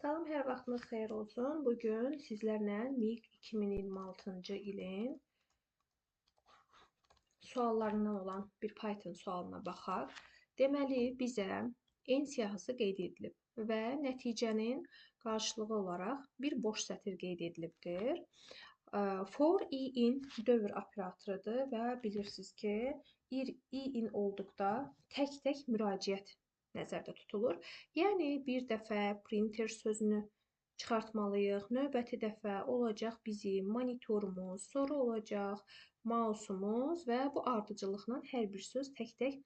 Salam, hər vaxtınız xeyir olsun. Bugün sizlərlə MIG 2026-cı ilin suallarından olan bir Python sualına baxaq. Deməli, bizə n siyahısı qeyd edilib və nəticənin qarşılığı olaraq bir boş sətir qeyd edilibdir. For in dövr operatorudur və bilirsiniz ki, in olduqda tək-tək müraciət nəzərdə tutulur. Yəni, bir dəfə printer sözünü çıxartmalıyıq. Növbəti dəfə olacaq bizim monitorumuz, sonra olacaq mouseumuz və bu ardıcıllıqla hər bir söz tək-tək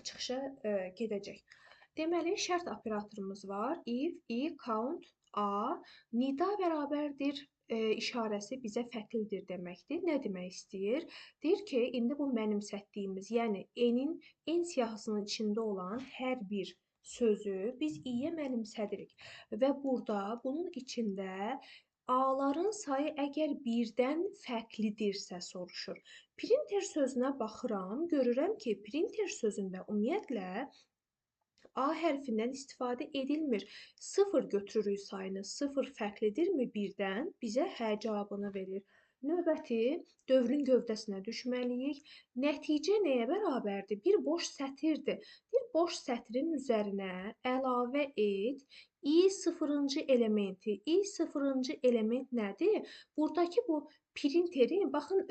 çıxışa gedəcək. Deməli, şərt operatorumuz var. If, count, a, nida bərabərdir işarəsi bizə fərqlidir deməkdir. Nə demək istəyir? Deyir ki, indi bu mənimsətdiyimiz, yəni n siyahısının içində olan hər bir sözü biz i-yə mənimsədirik. Və burada bunun içində a-ların sayı əgər birdən fərqlidirsə soruşur. Printer sözünə baxıram, görürəm ki, printer sözündə ümumiyyətlə A hərfindən istifadə edilmir. 0 götürürük sayını. 0 fərqlidirmi birdən? Bizə hə cavabını verir. Növbəti dövrün gövdəsinə düşməliyik. Nəticə nəyə bərabərdir? Bir boş sətirdir. Bir boş sətrin üzərinə əlavə et. i0-cı elementi. i0-cı element nədir? Buradakı bu printerin, baxın,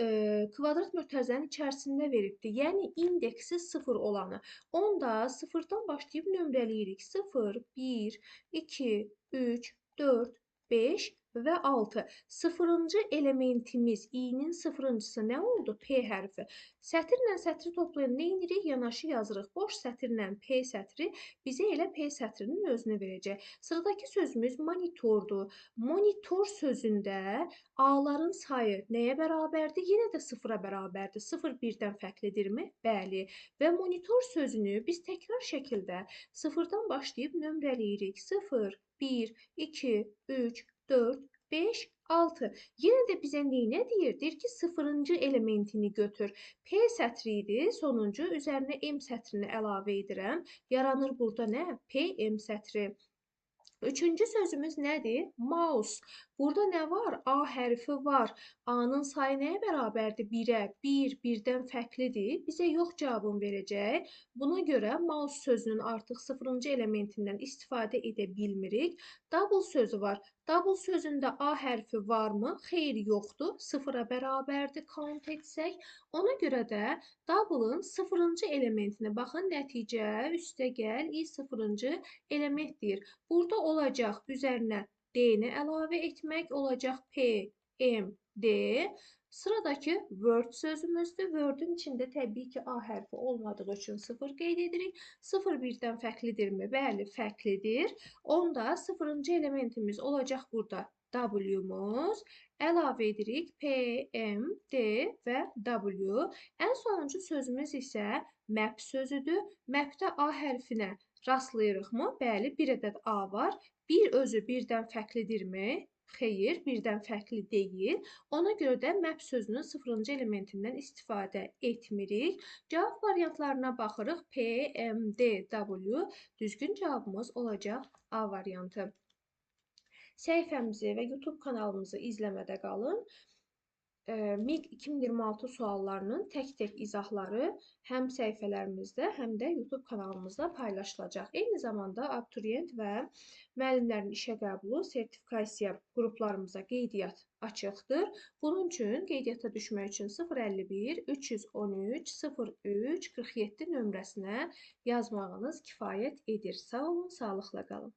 kvadrat mötərizənin içərisində veribdir. Yəni, indeksi 0 olanı. Onda 0-dan başlayıb nömrələyirik. 0, 1, 2, 3, 4, 5 və 6. 0-cı elementimiz, i-nin 0-cısı nə oldu? P hərfi. Sətirlə sətri toplayın, nə edirik? Yanaşı yazırıq. Boş sətirlə P sətri bizə elə P sətrinin özünü verəcək. Sıradakı sözümüz monitordur. Monitor sözündə A-ların sayı nəyə bərabərdir? Yenə də 0-a bərabərdir. 0 birdən fərqlidirmi? Bəli. Və monitor sözünü biz təkrar şəkildə 0-dan başlayıb nömrələyirik. 0, 1, 2, 3, 4, 5, 6. Yenə də bizə neynə deyir? Deyir ki, 0-cı elementini götür. P sətri idi, sonuncu üzərinə M sətrini əlavə edirəm. Yaranır burada nə? P, M sətri. Üçüncü sözümüz nədir? Mouse. Burada nə var? A hərfi var. A-nın sayı nəyə bərabərdir? 1-ə. 1, birdən fərqlidir. Bizə yox cavabını verəcək. Buna görə mouse sözünün artıq 0-cı elementindən istifadə edə bilmirik. Double sözü var. Double sözündə A hərfi varmı? Xeyr, yoxdur. 0-a bərabərdir count etsək. Ona görə də double-ın 0-cı elementini, baxın, nəticə üstəgəl i0-cı elementdir. Burada olacaq üzərinə D-ni əlavə etmək, olacaq P, M, D. Sıradakı word sözümüzdür. Word-ün içində təbii ki, A hərfi olmadığı üçün 0 qeyd edirik. 0 birdən fərqlidirmi? Bəli, fərqlidir. Onda 0-cı elementimiz olacaq burada W-muz. Əlavə edirik P, M, D və W. Ən sonuncu sözümüz isə map sözüdür. Mapdə A hərfinə rastlayırıqmı? Bəli, bir ədəd A var. Bir özü birdən fərqlidirmi? Xeyr, birdən fərqli deyil. Ona görə də map sözünün 0-cı elementindən istifadə etmirik. Cavab variantlarına baxırıq. P, M, D, W. Düzgün cavabımız olacaq A variantı. Səhifəmizi və YouTube kanalımızı izləmədə qalın. MIG 2026 suallarının tək-tək izahları həm səhifələrimizdə, həm də YouTube kanalımızda paylaşılacaq. Eyni zamanda abituriyent və müəllimlərin işə qəbulu sertifikasiya qruplarımıza qeydiyyat açıqdır. Bunun üçün qeydiyyata düşmək üçün 051 313 03 47 nömrəsinə yazmağınız kifayət edir. Sağ olun, sağlıqla qalın.